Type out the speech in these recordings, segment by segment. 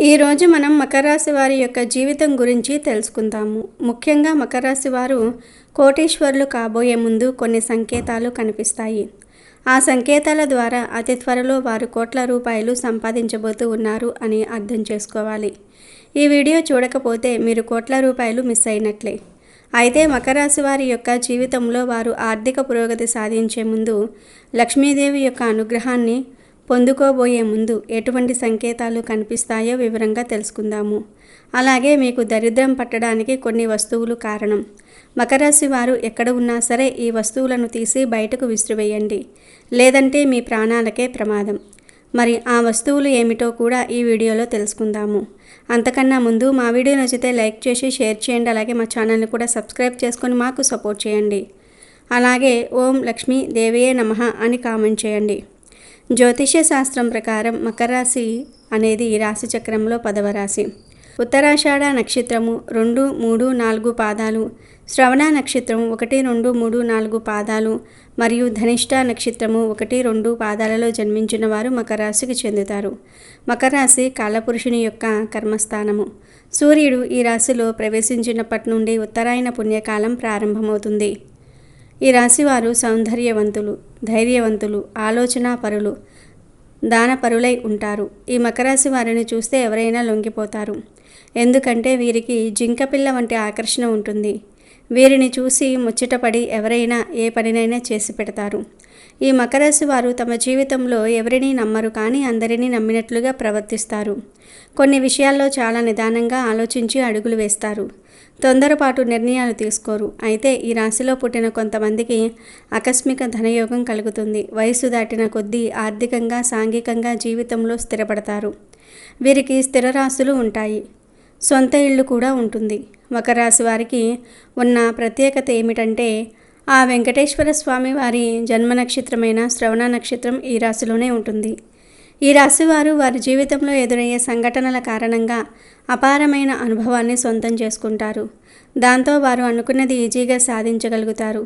ఈరోజు మనం మకర రాశి వారి యొక్క జీవితం గురించి తెలుసుకుందాము. ముఖ్యంగా మకర రాశి వారు కోటీశ్వరులు కాబోయే ముందు కొన్ని సంకేతాలు కనిపిస్తాయి. ఆ సంకేతాల ద్వారా అతి త్వరలో వారు కోట్ల రూపాయలు సంపాదించబోతూ ఉన్నారు అని అర్థం చేసుకోవాలి. ఈ వీడియో చూడకపోతే మీరు కోట్ల రూపాయలు మిస్ అయినట్లే. అయితే మకర రాశి వారి యొక్క జీవితంలో వారు ఆర్థిక పురోగతి సాధించే ముందు, లక్ష్మీదేవి యొక్క అనుగ్రహాన్ని పొందుకోబోయే ముందు ఎటువంటి సంకేతాలు కనిపిస్తాయో వివరంగా తెలుసుకుందాము. అలాగే మీకు దరిద్రం పట్టడానికి కొన్ని వస్తువులు కారణం. మకర రాశి వారు ఎక్కడ ఉన్నా సరే ఈ వస్తువులను తీసి బయటకు విసిరివేయండి, లేదంటే మీ ప్రాణాలకే ప్రమాదం. మరి ఆ వస్తువులు ఏమిటో కూడా ఈ వీడియోలో తెలుసుకుందాము. అంతకన్నా ముందు మా వీడియో నచ్చితే లైక్ చేసి షేర్ చేయండి. అలాగే మా ఛానల్ని కూడా సబ్స్క్రైబ్ చేసుకొని మాకు సపోర్ట్ చేయండి. అలాగే ఓం లక్ష్మీ దేవియే నమః అని కామెంట్ చేయండి. జ్యోతిష్య శాస్త్రం ప్రకారం మకర రాశి అనేది రాశి చక్రంలో 10వ రాశి. ఉత్తరాషాఢ నక్షత్రము 2, 3, 4 పాదాలు, శ్రవణ నక్షత్రం 1, 2, 3, 4 పాదాలు మరియు ధనిష్ట నక్షత్రము 1, 2 పాదాలలో జన్మించిన వారు మకర రాశికి చెందుతారు. మకర రాశి కాలపురుషుని యొక్క కర్మస్థానము. సూర్యుడు ఈ రాశిలో ప్రవేశించినప్పటి నుండి ఉత్తరాయణ పుణ్యకాలం ప్రారంభమవుతుంది. ఈ రాశివారు సౌందర్యవంతులు, ధైర్యవంతులు, ఆలోచనాపరులు, దానపరులై ఉంటారు. ఈ మకర రాశి వారిని చూస్తే ఎవరైనా లొంగిపోతారు. ఎందుకంటే వీరికి జింకపిల్ల వంటి ఆకర్షణ ఉంటుంది. వీరిని చూసి ముచ్చటపడి ఎవరైనా ఏ పనినైనా చేసి పెడతారు. ఈ మకర రాశి వారు తమ జీవితంలో ఎవరినీ నమ్మరు, కానీ అందరినీ నమ్మినట్లుగా ప్రవర్తిస్తారు. కొన్ని విషయాల్లో చాలా నిదానంగా ఆలోచించి అడుగులు వేస్తారు. తొందరపాటు నిర్ణయాలు తీసుకోరు. అయితే ఈ రాశిలో పుట్టిన కొంతమందికి ఆకస్మిక ధనయోగం కలుగుతుంది. వయసు దాటిన కొద్దీ ఆర్థికంగా, సాంఘికంగా జీవితంలో స్థిరపడతారు. వీరికి స్థిరరాశులు ఉంటాయి. సొంత ఇల్లు కూడా ఉంటుంది. మకర రాశి వారికి ఉన్న ప్రత్యేకత ఏమిటంటే, ఆ వెంకటేశ్వర స్వామి వారి జన్మ నక్షత్రమైన శ్రవణ నక్షత్రం ఈ రాశిలోనే ఉంటుంది. ఈ రాశివారు వారి జీవితంలో ఎదురయ్యే సంఘటనల కారణంగా అపారమైన అనుభవాన్ని సొంతం చేసుకుంటారు. దాంతో వారు అనుకున్నది ఈజీగా సాధించగలుగుతారు.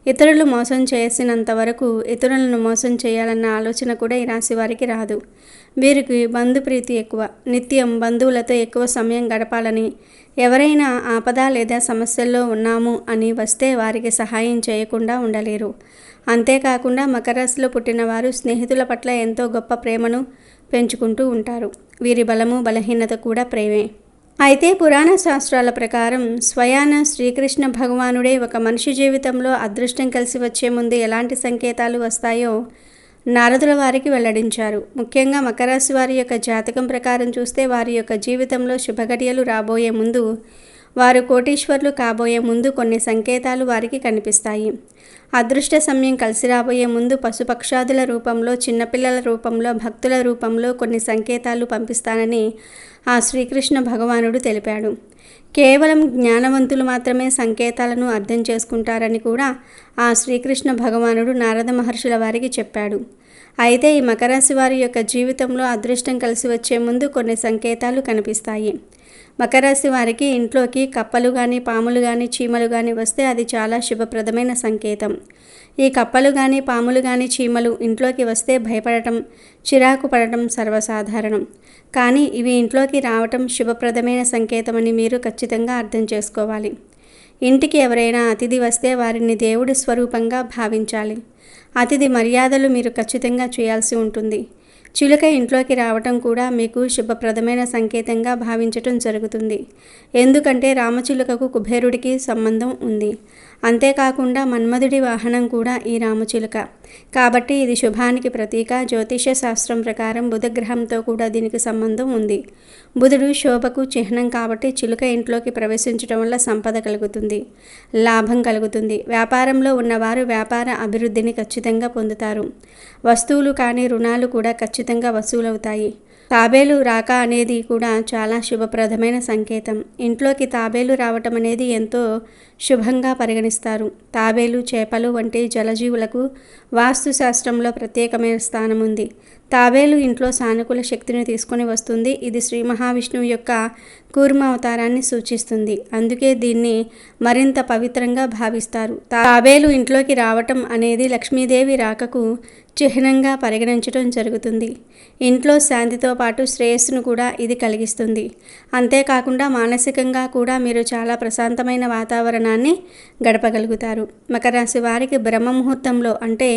ఇతరులు మోసం చేసినంత వరకు ఇతరులను మోసం చేయాలన్న ఆలోచన కూడా ఈ రాశి వారికి రాదు. వీరికి బంధుప్రీతి ఎక్కువ. నిత్యం బంధువులతో ఎక్కువ సమయం గడపాలని, ఎవరైనా ఆపద లేదా సమస్యల్లో ఉన్నాము అని వస్తే వారికి సహాయం చేయకుండా ఉండలేరు. అంతేకాకుండా మకర రాశిలో పుట్టిన వారు స్నేహితుల పట్ల ఎంతో గొప్ప ప్రేమను పెంచుకుంటూ ఉంటారు. వీరి బలము, బలహీనత కూడా ప్రేమే. అయితే పురాణ శాస్త్రాల ప్రకారం స్వయాన శ్రీకృష్ణ భగవానుడే ఒక మనిషి జీవితంలో అదృష్టం కలిసి వచ్చే ముందు ఎలాంటి సంకేతాలు వస్తాయో నారదుల వారికి వెల్లడించారు. ముఖ్యంగా మకర రాశి వారి యొక్క జాతకం ప్రకారం చూస్తే వారి యొక్క జీవితంలో శుభఘడియలు రాబోయే ముందు, వారు కోటీశ్వర్లు కాబోయే ముందు కొన్ని సంకేతాలు వారికి కనిపిస్తాయి. అదృష్ట సమయం కలిసి రాబోయే ముందు పశుపక్షాదుల రూపంలో, చిన్నపిల్లల రూపంలో, భక్తుల రూపంలో కొన్ని సంకేతాలు పంపిస్తానని ఆ శ్రీకృష్ణ భగవానుడు తెలిపాడు. కేవలం జ్ఞానవంతులు మాత్రమే సంకేతాలను అర్థం చేసుకుంటారని కూడా ఆ శ్రీకృష్ణ భగవానుడు నారద మహర్షుల వారికి చెప్పాడు. అయితే ఈ మకర రాశి వారి యొక్క జీవితంలో అదృష్టం కలిసి వచ్చే ముందు కొన్ని సంకేతాలు కనిపిస్తాయి. మకర రాశి వారికి ఇంట్లోకి కప్పలు కానీ, పాములు కానీ, చీమలు కానీ వస్తే అది చాలా శుభప్రదమైన సంకేతం. ఈ కప్పలు కానీ, పాములు కానీ, చీమలు ఇంట్లోకి వస్తే భయపడటం, చిరాకు పడటం సర్వసాధారణం. కానీ ఇవి ఇంట్లోకి రావటం శుభప్రదమైన సంకేతమని మీరు ఖచ్చితంగా అర్థం చేసుకోవాలి. ఇంటికి ఎవరైనా అతిథి వస్తే వారిని దేవుడి స్వరూపంగా భావించాలి. అతిథి మర్యాదలు మీరు ఖచ్చితంగా చేయాల్సి ఉంటుంది. చిలుక ఇంట్లోకి రావటం కూడా మీకు శుభప్రదమైన సంకేతంగా భావించటం జరుగుతుంది. ఎందుకంటే రామచిలుకకు కుబేరుడికి సంబంధం ఉంది. అంతేకాకుండా మన్మధుడి వాహనం కూడా ఈ రామచిలుక. కాబట్టి ఇది శుభానికి ప్రతీక. జ్యోతిష శాస్త్రం ప్రకారం బుధగ్రహంతో కూడా దీనికి సంబంధం ఉంది. బుధుడు శోభకు చిహ్నం కాబట్టి చిలుక ఇంట్లోకి ప్రవేశించడం వల్ల సంపద కలుగుతుంది, లాభం కలుగుతుంది. వ్యాపారంలో ఉన్నవారు వ్యాపార అభివృద్ధిని ఖచ్చితంగా పొందుతారు. వస్తువులు కానీ, రుణాలు కూడా ఖచ్చితంగా వసూలవుతాయి. తాబేలు రాక అనేది కూడా చాలా శుభప్రదమైన సంకేతం. ఇంట్లోకి తాబేలు రావటం అనేది ఎంతో శుభంగా పరిగణిస్తారు. తాబేలు, చేపలు వంటి జలజీవులకు వాస్తుశాస్త్రంలో ప్రత్యేకమైన స్థానం ఉంది. తాబేలు ఇంట్లో సానుకూల శక్తిని తీసుకొని వస్తుంది. ఇది శ్రీ మహావిష్ణువు యొక్క కూర్మ అవతారాన్ని సూచిస్తుంది. అందుకే దీన్ని మరింత పవిత్రంగా భావిస్తారు. తాబేలు ఇంట్లోకి రావటం అనేది లక్ష్మీదేవి రాకకు చిహ్నంగా పరిగణించడం జరుగుతుంది. ఇంట్లో శాంతితో పాటు శ్రేయస్సును కూడా ఇది కలిగిస్తుంది. అంతేకాకుండా మానసికంగా కూడా మీరు చాలా ప్రశాంతమైన వాతావరణాన్ని గడపగలుగుతారు. మకర రాశి వారికి బ్రహ్మ ముహూర్తంలో అంటే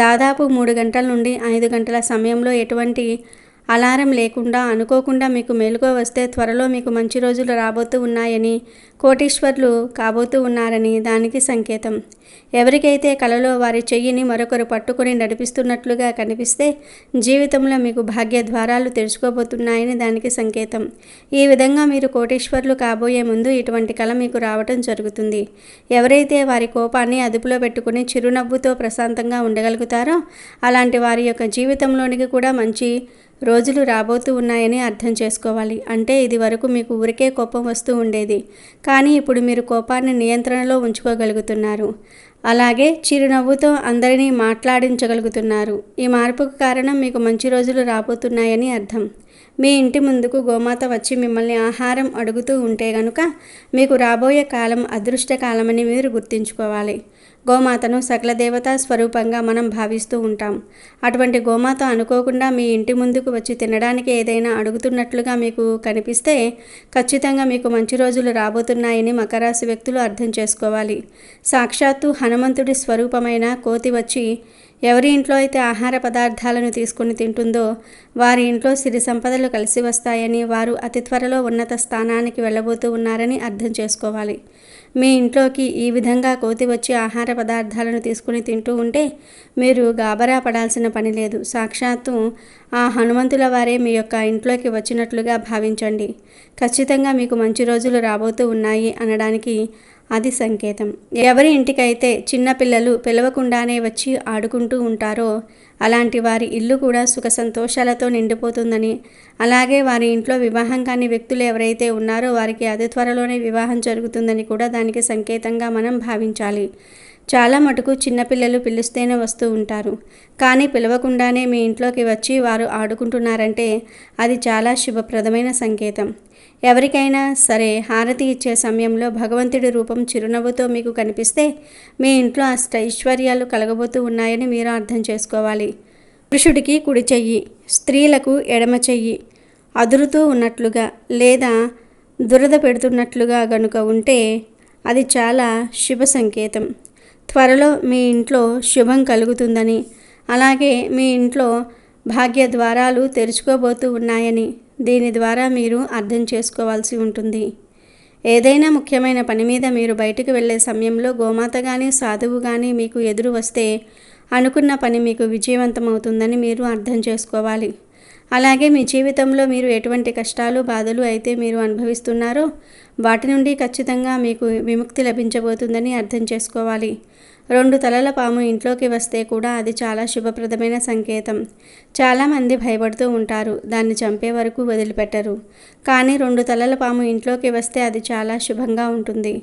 దాదాపు 3 గంటల నుండి 5 గంటల సమయంలో ఎటువంటి అలారం లేకుండా అనుకోకుండా మీకు మెలకువ వస్తే త్వరలో మీకు మంచి రోజులు రాబోతూ ఉన్నాయని, కోటీశ్వర్లు కాబోతూ ఉన్నారని దానికి సంకేతం. ఎవరికైతే కలలో వారి చెయ్యిని మరొకరు పట్టుకొని నడిపిస్తున్నట్లుగా కనిపిస్తే జీవితంలో మీకు భాగ్య ద్వారాలు తెరుచుకోబోతున్నాయని దానికి సంకేతం. ఈ విధంగా మీరు కోటీశ్వర్లు కాబోయే ముందు ఇటువంటి కళ మీకు రావటం జరుగుతుంది. ఎవరైతే వారి కోపాన్ని అదుపులో పెట్టుకుని చిరునవ్వుతో ప్రశాంతంగా ఉండగలుగుతారో అలాంటి వారి యొక్క జీవితంలోనికి కూడా మంచి రోజులు రాబోతూ ఉన్నాయని అర్థం చేసుకోవాలి. అంటే ఇది వరకు మీకు ఊరికే కోపం వస్తూ ఉండేది, కానీ ఇప్పుడు మీరు కోపాన్ని నియంత్రణలో ఉంచుకోగలుగుతున్నారు. అలాగే చిరునవ్వుతో అందరినీ మాట్లాడించగలుగుతున్నారు. ఈ మార్పుకు కారణం మీకు మంచి రోజులు రాబోతున్నాయని అర్థం. మీ ఇంటి ముందుకు గోమాత వచ్చి మిమ్మల్ని ఆహారం అడుగుతూ ఉంటే గనుక మీకు రాబోయే కాలం అదృష్టకాలమని మీరు గుర్తుంచుకోవాలి. గోమాతను సకల దేవతా స్వరూపంగా మనం భావిస్తూ ఉంటాం. అటువంటి గోమాత అనుకోకుండా మీ ఇంటి ముందుకు వచ్చి తినడానికి ఏదైనా అడుగుతున్నట్లుగా మీకు కనిపిస్తే ఖచ్చితంగా మీకు మంచి రోజులు రాబోతున్నాయని మకర రాశి వ్యక్తులు అర్థం చేసుకోవాలి. సాక్షాత్తు హనుమంతుడి స్వరూపమైన కోతి వచ్చి ఎవరి ఇంట్లో అయితే ఆహార పదార్థాలను తీసుకుని తింటుందో వారి ఇంట్లో సిరి సంపదలు కలిసి వస్తాయని, వారు అతి త్వరలో ఉన్నత స్థానానికి వెళ్ళబోతూ ఉన్నారని అర్థం చేసుకోవాలి. మీ ఇంట్లోకి ఈ విధంగా కోతి వచ్చి ఆహార పదార్థాలను తీసుకుని తింటూ ఉంటే మీరు గాబరా పడాల్సిన పని లేదు. సాక్షాత్తు ఆ హనుమంతుల వారే మీ యొక్క ఇంట్లోకి వచ్చినట్లుగా భావించండి. ఖచ్చితంగా మీకు మంచి రోజులు రాబోతూ ఉన్నాయి అనడానికి అది సంకేతం. ఎవరి ఇంటికైతే చిన్నపిల్లలు పిలవకుండానే వచ్చి ఆడుకుంటూ ఉంటారో అలాంటి వారి ఇల్లు కూడా సుఖ సంతోషాలతో నిండిపోతుందని, అలాగే వారి ఇంట్లో వివాహం కాని వ్యక్తులు ఎవరైతే ఉన్నారో వారికి అతి త్వరలోనే వివాహం జరుగుతుందని కూడా దానికి సంకేతంగా మనం భావించాలి. చాలా మటుకు చిన్నపిల్లలు పిలుస్తేనే వస్తూ ఉంటారు, కానీ పిలవకుండానే మీ ఇంట్లోకి వచ్చి వారు ఆడుకుంటున్నారంటే అది చాలా శుభప్రదమైన సంకేతం. ఎవరికైనా సరే హారతి ఇచ్చే సమయంలో భగవంతుడి రూపం చిరునవ్వుతో మీకు కనిపిస్తే మీ ఇంట్లో అష్టైశ్వర్యాలు కలగబోతూ ఉన్నాయని మీరు అర్థం చేసుకోవాలి. పురుషుడికి కుడి చెయ్యి, స్త్రీలకు ఎడమ చెయ్యి అదురుతూ ఉన్నట్లుగా లేదా దురద పెడుతున్నట్లుగా గనుక ఉంటే అది చాలా శుభ సంకేతం. త్వరలో మీ ఇంట్లో శుభం కలుగుతుందని, అలాగే మీ ఇంట్లో భాగ్య ద్వారాలు తెరుచుకోబోతూ ఉన్నాయని దీని ద్వారా మీరు అర్థం చేసుకోవాల్సి ఉంటుంది. ఏదైనా ముఖ్యమైన పని మీద మీరు బయటకు వెళ్ళే సమయంలో గోమాత కానీ సాధువు కానీ మీకు ఎదురు వస్తే అనుకున్న పని మీకు విజయవంతమవుతుందని మీరు అర్థం చేసుకోవాలి. అలాగే మీ జీవితంలో మీరు ఎటువంటి కష్టాలు బాధలు అయితే మీరు అనుభవిస్తున్నారో వాటి నుండి ఖచ్చితంగా మీకు విముక్తి లభించబోతుందని అర్థం చేసుకోవాలి. 2 తలల పాము ఇంట్లోకి వస్తే కూడా అది చాలా శుభప్రదమైన సంకేతం. చాలామంది భయపడుతూ ఉంటారు, దాన్ని చంపే వరకు వదిలిపెట్టరు. కానీ 2 తలల పాము ఇంట్లోకి వస్తే అది చాలా శుభంగా ఉంటుంది.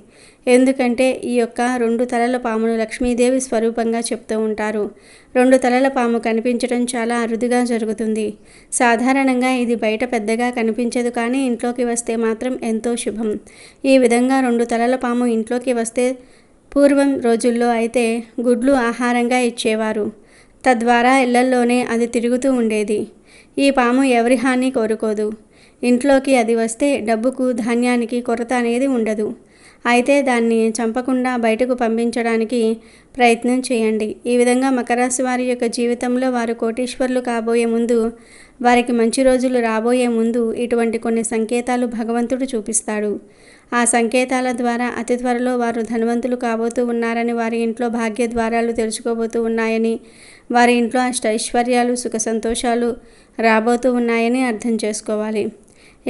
ఎందుకంటే ఈ యొక్క 2 తలల పామును లక్ష్మీదేవి స్వరూపంగా చెప్తూ ఉంటారు. 2 తలల పాము కనిపించడం చాలా అరుదుగా జరుగుతుంది. సాధారణంగా ఇది బయట పెద్దగా కనిపించదు, కానీ ఇంట్లోకి వస్తే మాత్రం ఎంతో శుభం. ఈ విధంగా 2 తలల పాము ఇంట్లోకి వస్తే పూర్వం రోజుల్లో అయితే గుడ్లు ఆహారంగా ఇచ్చేవారు. తద్వారా ఇళ్లల్లోనే అది తిరుగుతూ ఉండేది. ఈ పాము ఎవరి హాని కోరుకోదు. ఇంట్లోకి అది వస్తే డబ్బుకు ధాన్యానికి కొరత అనేది ఉండదు. అయితే దాన్ని చంపకుండా బయటకు పంపించడానికి ప్రయత్నం చేయండి. ఈ విధంగా మకర రాశి వారి యొక్క జీవితంలో వారు కోటీశ్వర్లు కాబోయే ముందు, వారికి మంచి రోజులు రాబోయే ముందు ఇటువంటి కొన్ని సంకేతాలు భగవంతుడు చూపిస్తాడు. ఆ సంకేతాల ద్వారా అతి త్వరలో వారు ధనవంతులు కాబోతూ ఉన్నారని, వారి ఇంట్లో భాగ్య ద్వారాలు తెరుచుకోబోతూ ఉన్నాయని, వారి ఇంట్లో అష్టైశ్వర్యాలు సుఖ సంతోషాలు రాబోతూ ఉన్నాయని అర్థం చేసుకోవాలి.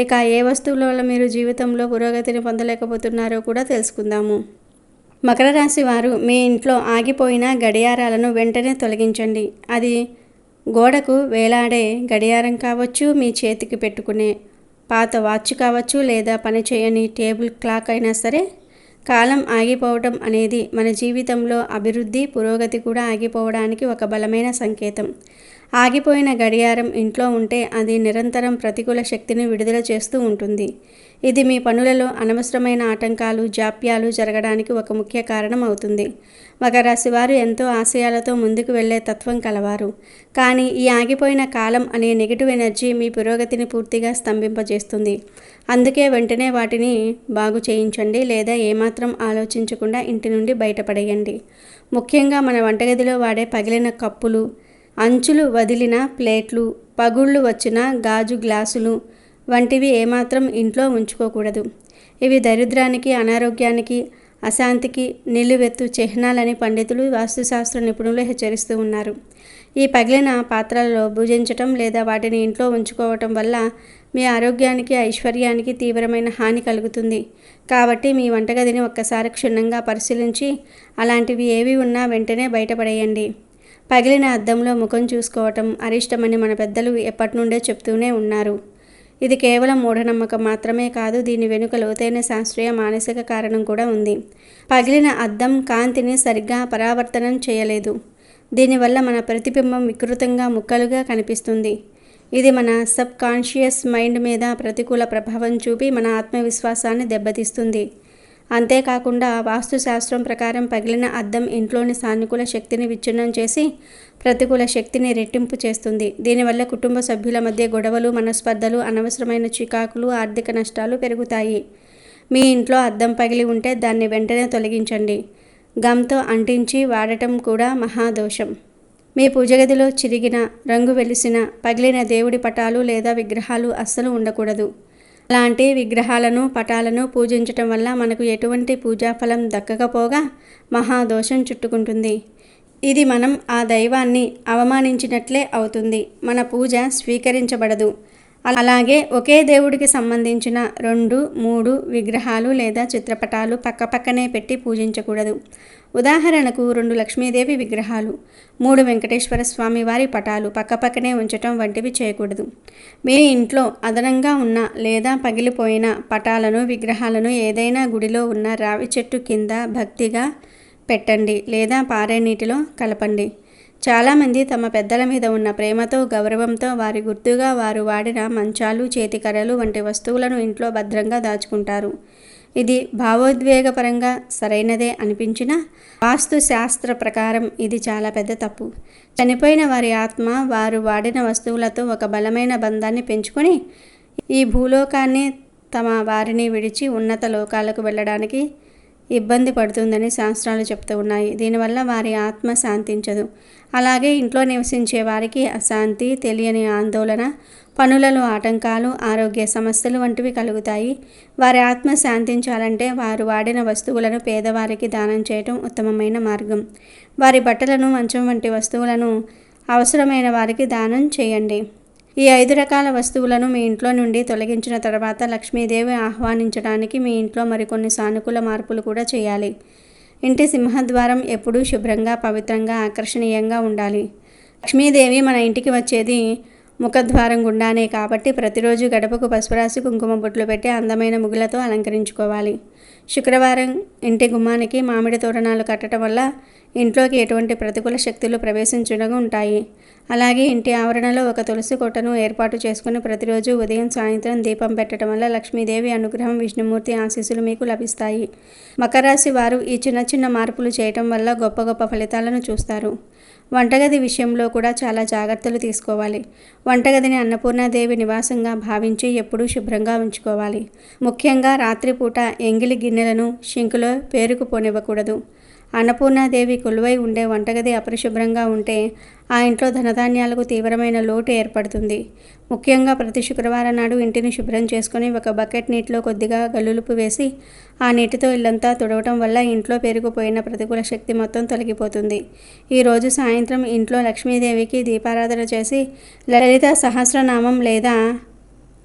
ఇక ఏ వస్తువుల వల్ల మీరు జీవితంలో పురోగతిని పొందలేకపోతున్నారో కూడా తెలుసుకుందాము. మకర రాశి వారు మీ ఇంట్లో ఆగిపోయిన గడియారాలను వెంటనే తొలగించండి. అది గోడకు వేలాడే గడియారం కావచ్చు, మీ చేతికి పెట్టుకునే పాత వాచ్ కావచ్చు, లేదా పనిచేయని టేబుల్ క్లాక్ అయినా సరే కాలం ఆగిపోవటం అనేది మన జీవితంలో అభివృద్ధి, పురోగతి కూడా ఆగిపోవడానికి ఒక బలమైన సంకేతం. ఆగిపోయిన గడియారం ఇంట్లో ఉంటే అది నిరంతరం ప్రతికూల శక్తిని విడుదల చేస్తూ ఉంటుంది. ఇది మీ పనులలో అనవసరమైన ఆటంకాలు, జాప్యాలు జరగడానికి ఒక ముఖ్య కారణం అవుతుంది. మకర రాశి వారు ఎంతో ఆశయాలతో ముందుకు వెళ్లే తత్వం కలవారు. కానీ ఈ ఆగిపోయిన కాలం అనే నెగిటివ్ ఎనర్జీ మీ పురోగతిని పూర్తిగా స్తంభింపజేస్తుంది. అందుకే వెంటనే వాటిని బాగు చేయించండి, లేదా ఏమాత్రం ఆలోచించకుండా ఇంటి నుండి బయటపడేయండి. ముఖ్యంగా మన వంటగదిలో వాడే పగిలిన కప్పులు, అంచులు వదిలిన ప్లేట్లు, పగుళ్ళు వచ్చిన గాజు గ్లాసులు వంటివి ఏమాత్రం ఇంట్లో ఉంచుకోకూడదు. ఇవి దరిద్రానికి, అనారోగ్యానికి, అశాంతికి నిలువెత్తు చిహ్నాలని పండితులు, వాస్తుశాస్త్ర నిపుణులు హెచ్చరిస్తూ ఉన్నారు. ఈ పగిలిన పాత్రలలో భుజించటం లేదా వాటిని ఇంట్లో ఉంచుకోవటం వల్ల మీ ఆరోగ్యానికి, ఐశ్వర్యానికి తీవ్రమైన హాని కలుగుతుంది. కాబట్టి మీ వంటగదిని ఒక్కసారి క్షుణ్ణంగా పరిశీలించి అలాంటివి ఏవి ఉన్నా వెంటనే బయటపడేయండి. పగిలిన అద్దంలో ముఖం చూసుకోవటం అరిష్టమని మన పెద్దలు ఎప్పటి నుండే చెప్తూనే ఉన్నారు. ఇది కేవలం మూఢనమ్మకం మాత్రమే కాదు, దీని వెనుక లోతైన శాస్త్రీయ, మానసిక కారణం కూడా ఉంది. పగిలిన అద్దం కాంతిని సరిగ్గా పరావర్తనం చేయలేదు. దీనివల్ల మన ప్రతిబింబం వికృతంగా, ముక్కలుగా కనిపిస్తుంది. ఇది మన సబ్ కాన్షియస్ మైండ్ మీద ప్రతికూల ప్రభావం చూపి మన ఆత్మవిశ్వాసాన్ని దెబ్బతీస్తుంది. అంతేకాకుండా వాస్తుశాస్త్రం ప్రకారం పగిలిన అద్దం ఇంట్లోని సానుకూల శక్తిని విచ్ఛిన్నం చేసి ప్రతికూల శక్తిని రెట్టింపు చేస్తుంది. దీనివల్ల కుటుంబ సభ్యుల మధ్య గొడవలు, మనస్పర్ధలు, అనవసరమైన చికాకులు, ఆర్థిక నష్టాలు పెరుగుతాయి. మీ ఇంట్లో అద్దం పగిలి ఉంటే దాన్ని వెంటనే తొలగించండి. గమ్తో అంటించి వాడటం కూడా మహాదోషం. మీ పూజగదిలో చిరిగిన, రంగు వెలిసిన, పగిలిన దేవుడి పటాలు లేదా విగ్రహాలు అస్సలు ఉండకూడదు. అలాంటి విగ్రహాలను, పటాలను పూజించటం వల్ల మనకు ఎటువంటి పూజాఫలం దక్కకపోగా మహాదోషం చుట్టుకుంటుంది. ఇది మనం ఆ దైవాన్ని అవమానించినట్లే అవుతుంది. మన పూజ స్వీకరించబడదు. అలాగే ఒకే దేవుడికి సంబంధించిన 2, 3 విగ్రహాలు లేదా చిత్రపటాలు పక్కపక్కనే పెట్టి పూజించకూడదు. ఉదాహరణకు 2 లక్ష్మీదేవి విగ్రహాలు, 3 వెంకటేశ్వర స్వామి వారి పటాలు పక్కపక్కనే ఉంచటం వంటివి చేయకూడదు. మీ ఇంట్లో అదనంగా ఉన్న లేదా పగిలిపోయిన పటాలను, విగ్రహాలను ఏదైనా గుడిలో ఉన్న రావి చెట్టు కింద భక్తిగా పెట్టండి లేదా పారే నీటిలో కలపండి. చాలామంది తమ పెద్దల మీద ఉన్న ప్రేమతో, గౌరవంతో వారి గుర్తుగా వారు వాడిన మంచాలు, చేతికర్రలు వంటి వస్తువులను ఇంట్లో భద్రంగా దాచుకుంటారు. ఇది భావోద్వేగపరంగా సరైనదే అనిపించినా వాస్తు శాస్త్ర ప్రకారం ఇది చాలా పెద్ద తప్పు. చనిపోయిన వారి ఆత్మ వారు వాడిన వస్తువులతో ఒక బలమైన బంధాన్ని పెంచుకొని ఈ భూలోకాన్ని తమ వారిని విడిచి ఉన్నత లోకాలకు వెళ్ళడానికి ఇబ్బంది పడుతుందని శాస్త్రాలు చెప్తూ ఉన్నాయి. దీనివల్ల వారి ఆత్మ శాంతించదు. అలాగే ఇంట్లో నివసించే వారికి అశాంతి, తెలియని ఆందోళన, పనులలో ఆటంకాలు, ఆరోగ్య సమస్యలు వంటివి కలుగుతాయి. వారి ఆత్మ శాంతించాలంటే వారు వాడిన వస్తువులను పేదవారికి దానం చేయటం ఉత్తమమైన మార్గం. వారి బట్టలను, మంచం వంటి వస్తువులను అవసరమైన వారికి దానం చేయండి. ఈ 5 రకాల వస్తువులను మీ ఇంట్లో నుండి తొలగించిన తర్వాత లక్ష్మీదేవి ఆహ్వానించడానికి మీ ఇంట్లో మరికొన్ని సానుకూల మార్పులు కూడా చేయాలి. ఇంటి సింహద్వారం ఎప్పుడూ శుభ్రంగా, పవిత్రంగా, ఆకర్షణీయంగా ఉండాలి. లక్ష్మీదేవి మన ఇంటికి వచ్చేది ముఖద్వారం గుండానే కాబట్టి ప్రతిరోజు గడపకు పసుపు రాసి కుంకుమ బొట్లు పెట్టి అందమైన ముగ్గులతో అలంకరించుకోవాలి. శుక్రవారం ఇంటి గుమ్మానికి మామిడి తోరణాలు కట్టడం వల్ల ఇంట్లోకి ఎటువంటి ప్రతికూల శక్తులు ప్రవేశించకుండా ఉంటాయి. అలాగే ఇంటి ఆవరణలో ఒక తులసి కోటను ఏర్పాటు చేసుకుని ప్రతిరోజు ఉదయం, సాయంత్రం దీపం పెట్టడం వల్ల లక్ష్మీదేవి అనుగ్రహం, విష్ణుమూర్తి ఆశీస్సులు మీకు లభిస్తాయి. మకర రాశి వారు ఈ చిన్న చిన్న మార్పులు చేయటం వల్ల గొప్ప గొప్ప ఫలితాలను చూస్తారు. వంటగది విషయంలో కూడా చాలా జాగ్రత్తలు తీసుకోవాలి. వంటగదిని అన్నపూర్ణాదేవి నివాసంగా భావించి ఎప్పుడూ శుభ్రంగా ఉంచుకోవాలి. ముఖ్యంగా రాత్రిపూట ఎంగిలి గిన్నెలను షింకులో పేరుకుపోనివ్వకూడదు. అన్నపూర్ణాదేవి కొలువై ఉండే వంటగది అపరిశుభ్రంగా ఉంటే ఆ ఇంట్లో ధనధాన్యాలకు తీవ్రమైన లోటు ఏర్పడుతుంది. ముఖ్యంగా ప్రతి శుక్రవారం నాడు ఇంటిని శుభ్రం చేసుకుని ఒక బకెట్ నీటిలో కొద్దిగా గల్లులుపు వేసి ఆ నీటితో ఇల్లంతా తుడవటం వల్ల ఇంట్లో పేరుకుపోయిన ప్రతికూల శక్తి మొత్తం తొలగిపోతుంది. ఈరోజు సాయంత్రం ఇంట్లో లక్ష్మీదేవికి దీపారాధన చేసి లలిత సహస్రనామం లేదా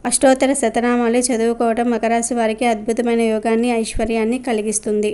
అష్టోత్తర శతనామాలు చదువుకోవటం మకర రాశి వారికి అద్భుతమైన యోగాన్ని, ఐశ్వర్యాన్ని కలిగిస్తుంది.